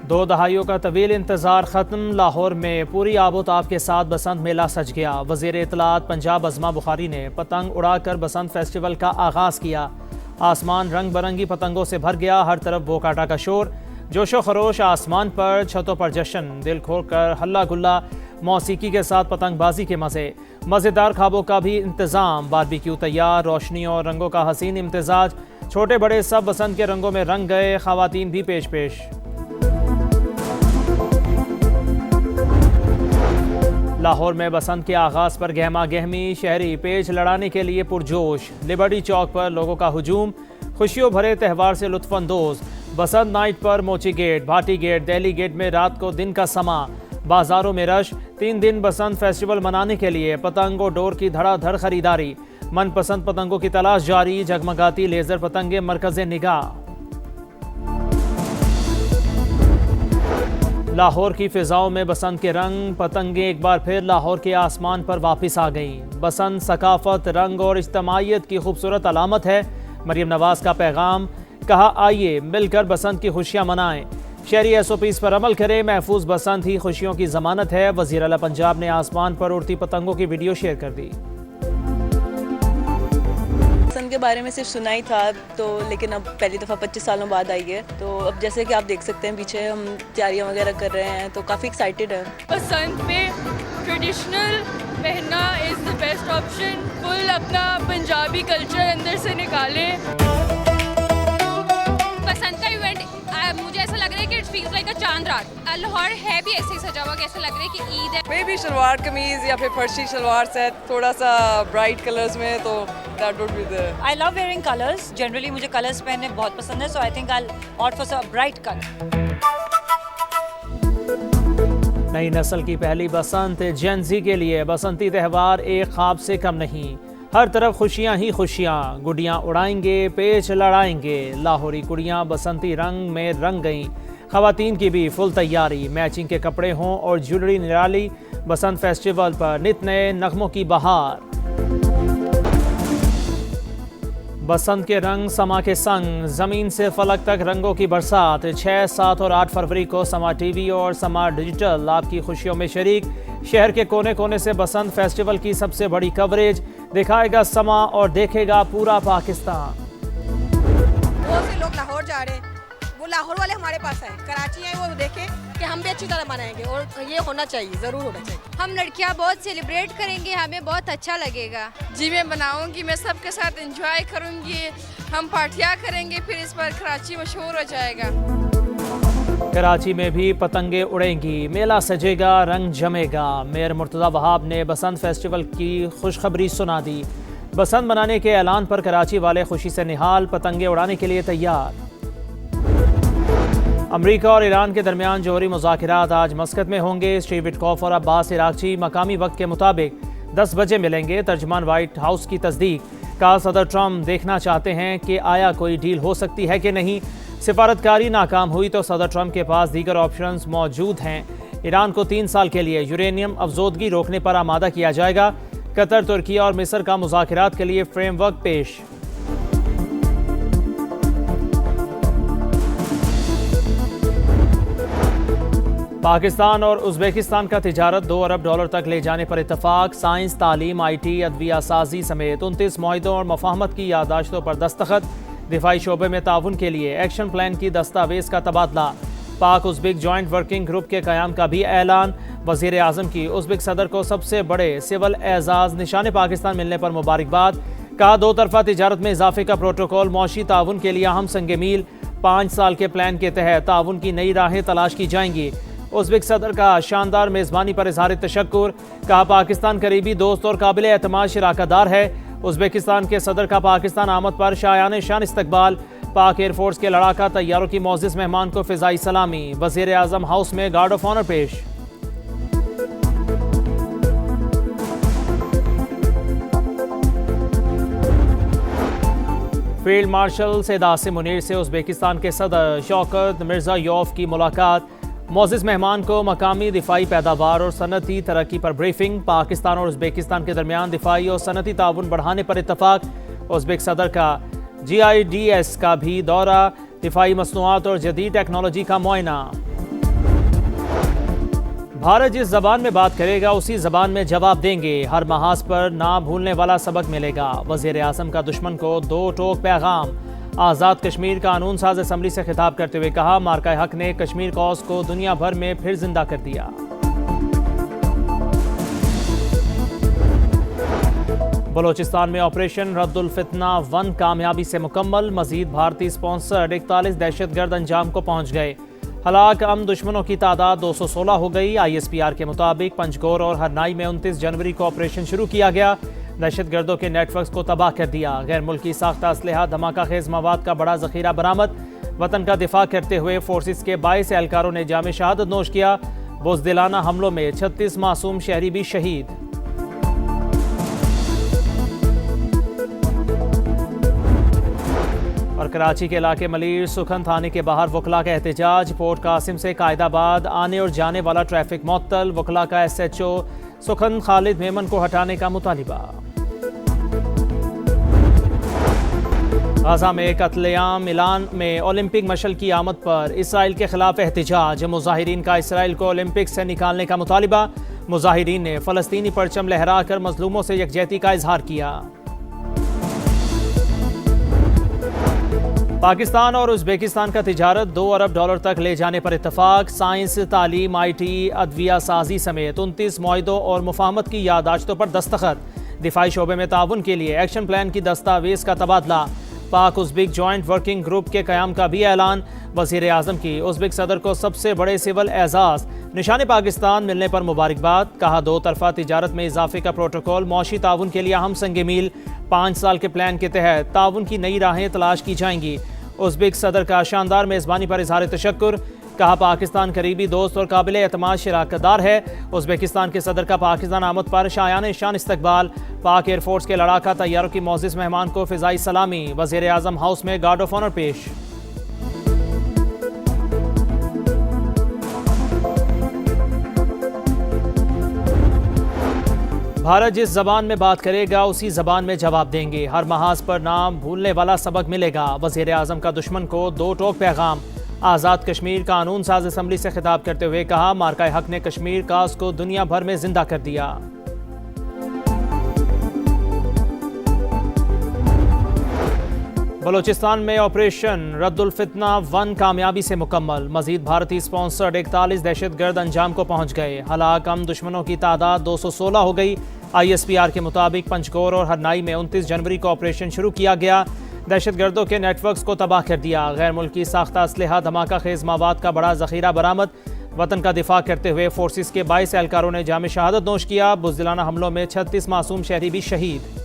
2 दहाइयों का तवील इंतज़ार ख़त्म। लाहौर में पूरी आबोताब के साथ बसंत मेला सज गया। वज़ीर इत्तलात पंजाब अज़मा बुखारी ने पतंग उड़ाकर बसंत फेस्टिवल का आगाज़ किया। आसमान रंग बिरंगी पतंगों से भर गया, हर तरफ वो काटा का शोर, जोशो खरोश आसमान पर, छतों पर जश्न, दिल खोल कर हल्ला गुल्ला, मौसीकी के साथ पतंगबाजी के मज़े, मज़ेदार खाबों का भी इंतज़ाम, बारबेक्यू तैयार, रोशनियों और रंगों का हसीन इम्तिजाज, छोटे बड़े सब बसंत के रंगों में रंग गए, ख़वातीन भी पेश पेश। लाहौर में बसंत के आगाज़ पर गहमा गहमी, शहरी पेच लड़ाने के लिए पुरजोश, लिबर्टी चौक पर लोगों का हुजूम, खुशियों भरे त्यौहार से लुत्फ़अंदोज़। बसंत नाइट पर Mochi gate, Bhati gate, Delhi gate में रात को दिन का समा, बाजारों में रश। 3 दिन बसंत फेस्टिवल मनाने के लिए पतंग और डोर की धड़ाधड़ खरीदारी, मनपसंद पतंगों की तलाश जारी, जगमगाती लेजर पतंगे मरकज़े निगाह। लाहौर की फिजाओं में बसंत के रंग, पतंगे एक बार फिर लाहौर के आसमान पर वापस आ गईं। बसंत सकाफत, रंग और इज्तमाइयत की खूबसूरत अलामत है। मरीम नवाज का पैगाम, कहा आइए मिलकर बसंत की खुशियां मनाएं। शहरी SOPs पर अमल करें, महफूज बसंत ही खुशियों की जमानत है। वज़ीर आला पंजाब ने आसमान पर उड़ती पतंगों की वीडियो शेयर कर दी। बसंत के बारे में सिर्फ सुना ही था तो, लेकिन अब पहली दफ़ा 25 सालों बाद आई है, तो अब जैसे कि आप देख सकते हैं पीछे हम तैयारियां वगैरह कर रहे हैं, तो काफ़ी एक्साइटेड है। बसंत में ट्रेडिशनल पहनना is the best option. Full अपना पंजाबी कल्चर अंदर से निकालें। बसंत का इवेंट मुझे ऐसा लग रहा है कि इट फील्स लाइक अ चांद रात। लाहौर है भी ऐसे ही सजा हुआ कि ऐसा लग रहा है कि ईद है। मे भी शलवार कमीज या फिर फर्शी शलवार सेट थोड़ा सा ब्राइट कलर्स में, तो that would be the. I love wearing colours. Generally मुझे कलर्स पहनने बहुत पसंद है, so I think I opt for a bright colour. नई नस्ल की पहली बसंत जेनजी के लिए बसंती त्यौहार एक ख्वाब से कम नहीं। हर तरफ खुशियां ही खुशियां, गुडियां उड़ाएंगे, पेच लड़ाएंगे। लाहौरी कुड़ियां बसंती रंग में रंग गईं। ख़वातीन की भी फुल तैयारी, मैचिंग के कपड़े हों और ज्वेलरी निराली। बसंत फेस्टिवल पर नित नए नगमों की बहार। बसंत के रंग समा के संग, ज़मीन से फलक तक रंगों की बरसात। 6, 7 और 8 फरवरी को समा TV और समा डिजिटल आपकी खुशियों में शरीक। शहर के कोने कोने से बसंत फेस्टिवल की सबसे बड़ी कवरेज दिखाएगा समा और देखेगा पूरा पाकिस्तान। बहुत से लोग लाहौर जा रहे हैं, वो लाहौर वाले हमारे पास आए, कराची आए, वो देखें कि हम भी अच्छी तरह मनाएंगे और ये होना चाहिए, ज़रूर होना चाहिए। हम लड़कियां बहुत सेलिब्रेट करेंगे, हमें बहुत अच्छा लगेगा। जी मैं बनाऊंगी, मैं सबके साथ एंजॉय करूंगी, हम पार्टियां करेंगे, फिर इस पर कराची मशहूर हो जाएगा। कराची में भी पतंगे उड़ेंगी, मेला सजेगा, रंग जमेगा। मेयर मुर्तज़ा वहाब ने बसंत फेस्टिवल की खुशखबरी सुना दी। बसंत मनाने के ऐलान पर कराची वाले खुशी से निहाल, पतंगे उड़ाने के लिए तैयार। अमरीका और ईरान के दरमियान जौहरी मुज़ाकिरात आज मस्कत में होंगे। स्टीव विटकॉफ और अब्बास इराक़ची मकामी वक्त के मुताबिक 10 बजे मिलेंगे। तर्जमान व्हाइट हाउस की तस्दीक, कहा सदर ट्रंप देखना चाहते हैं कि आया कोई डील हो सकती है कि नहीं। सिफारतकारी नाकाम हुई तो सदर ट्रंप के पास दीगर ऑप्शंस मौजूद हैं। ईरान को 3 साल के लिए यूरेनियम अफजोदगी रोकने पर आमादा किया जाएगा। कतर, तुर्की और मिस्र का मुज़ाकिरात के लिए फ्रेमवर्क पेश। पाकिस्तान और उज़्बेकिस्तान का तिजारत $2 अरब तक ले जाने पर इत्तफाक। साइंस, तालीम, IT, अदविया साजी समेत 29 मुआहिदों और मफाहमत की यादाश्तों पर दस्तखत। दिफाई शोबे में ताउन के लिए एक्शन प्लान की दस्तावेज़ का तबादला। पाक उज़्बेक जॉइंट वर्किंग ग्रुप के क़याम का भी ऐलान। वज़ीर आज़म की उज़्बेक सदर को सबसे बड़े सिविल एजाज़ निशान पाकिस्तान मिलने पर मुबारकबाद। कहा 2 तरफ़ा तिजारत में इजाफे का प्रोटोकॉल मौशी ताउन के लिए अहम संग मील। 5 साल के प्लान के तहत ताउन की नई राहें तलाश की जाएंगी। उज़्बेक सदर का शानदार मेज़बानी पर इज़हार तशक्कुर। कहा पाकिस्तान करीबी दोस्त और काबिल एतमाद शराकतदार है। उज़्बेकिस्तान के सदर का पाकिस्तान आमद पर शायान शान इस्तकबाल। पाक एयरफोर्स के लड़ाका तैयारों की मोअज़्ज़ज़ मेहमान को फ़िज़ाई सलामी। वज़ीर आज़म हाउस में गार्ड ऑफ ऑनर पेश। फील्ड मार्शल सैयद आसिम मुनीर से उज़्बेकिस्तान के सदर शौकत मिर्ज़ायोव की मुलाकात। मोअज़्ज़ज़ मेहमान को मकामी दिफाई पैदावार और सनती तरक्की पर ब्रीफिंग। पाकिस्तान और उज़्बेकिस्तान के दरमियान दिफाई और सनती ताउन बढ़ाने पर इत्तफाक। उज़्बेक सदर का GIDS का भी दौरा। दिफाई मसनूआत और जदीद टेक्नोलॉजी का मुआयना। भारत जिस जबान में बात करेगा उसी जबान में जवाब देंगे, हर महाज पर ना भूलने वाला सबक मिलेगा। वजीर आज़म का दुश्मन को दो टोक पैगाम। आज़ाद कश्मीर कानून साज असम्बली से खिताब करते हुए कहा, मार्का हक ने कश्मीर कॉज को दुनिया भर में फिर जिंदा कर दिया। बलोचिस्तान में ऑपरेशन रद्दुल फितना 1 कामयाबी से मुकम्मल। मजीद भारतीय स्पॉन्सर्ड 41 दहशतगर्द अंजाम को पहुंच गए। हलाक दुश्मनों की तादाद 216 हो गई। ISPR के मुताबिक पंजगोर और हरनाई में 29 जनवरी को ऑपरेशन शुरू किया गया। दहशतगर्दों के नेटवर्क को तबाह कर दिया। गैर मुल्की साख्ता असलहा धमाका खेज मवाद का बड़ा जखीरा बरामद। वतन का दिफा करते हुए फोर्सेस के 22 एहलकारों ने जाम शहादत नोश किया। बुज़दिलाना हमलों में 36 मासूम शहरी भी शहीद। और कराची के इलाके मलीर सुखन थाने के बाहर वकला का एहतजाज। पोर्ट कासिम से कायदाबाद आने और जाने वाला ट्रैफिक मुअत्तल। वकला का SHO सुखन खालिद मेमन को हटाने का मुतालिबा। गाजा में कत्लेआम। मिलान में ओलंपिक मशल की आमद पर इसराइल के खिलाफ एहतजाज। मुजाहिरीन का इसराइल को ओलंपिक से निकालने का मुतालिबा। मुजाहिरीन ने फ़लस्तीनी परचम लहराकर मजलूमों से यकजहती का इजहार किया। पाकिस्तान और उज़्बेकिस्तान का तिजारत $2 अरब तक ले जाने पर इत्तफाक। साइंस, तालीम, IT, अदविया साजी समेत 29 मुआहिदों और मुफाहमत की यादाश्तों पर दस्तखत। दिफाई शोबे में ताउन के लिए एक्शन प्लान की दस्तावेज़ का तबादला। पाक उज़्बेक जॉइंट वर्किंग ग्रुप के क़याम का भी ऐलान। वज़ीर आज़म की उज़्बेक सदर को सबसे बड़े सिविल एजाज़ निशान पाकिस्तान मिलने पर मुबारकबाद। कहा, 2 तरफ़ा तिजारत में इजाफे का प्रोटोकॉल मौशी ताउन के लिए अहम संग मील। 5 साल के प्लान के तहत ताउन की नई राहें तलाश की जाएंगी। उज़्बेक सदर का शानदार मेज़बानी पर इज़हार तशक्कुर। कहा, पाकिस्तान करीबी दोस्त और काबिल एतमाद शराकतदार है। उज़्बेकिस्तान के सदर का पाकिस्तान आमद पर शायान शान इस्तकबाल। पाक एयरफोर्स के लड़ाका तैयारों की मोअज़्ज़ज़ मेहमान को फ़िज़ाई सलामी। वज़ीर आज़म हाउस में गार्ड ऑफ ऑनर पेश। भारत जिस जबान में बात करेगा उसी जबान में जवाब देंगे, हर महाज पर नाम भूलने वाला सबक मिलेगा। वज़ीर आज़म का दुश्मन को दो टोक पैगाम। आज़ाद कश्मीर कानून साज असम्बली से खिताब करते हुए कहा, मार्का हक ने कश्मीर काज को दुनिया भर में जिंदा कर दिया। बलोचिस्तान में ऑपरेशन रद्दुल फितना 1 कामयाबी से मुकम्मल। मजीद भारतीय स्पॉन्सर्ड 41 दहशतगर्द अंजाम को पहुंच गए। हलाक दुश्मनों की तादाद 216 हो गई। ISPR के मुताबिक पंजगोर और हरनाई में 29 जनवरी को ऑपरेशन शुरू किया गया। दहशतगर्दों के नेटवर्क्स को तबाह कर दिया। गैर मुल्की साख्ता असलहा धमाका खेज मवाद का बड़ा जखीरा बरामद। वतन का दिफा करते हुए फोर्सेस के 22 एहलकारों ने जाम शहादत नोश किया। बुज़दिलाना हमलों में 36 मासूम शहरी भी शहीद।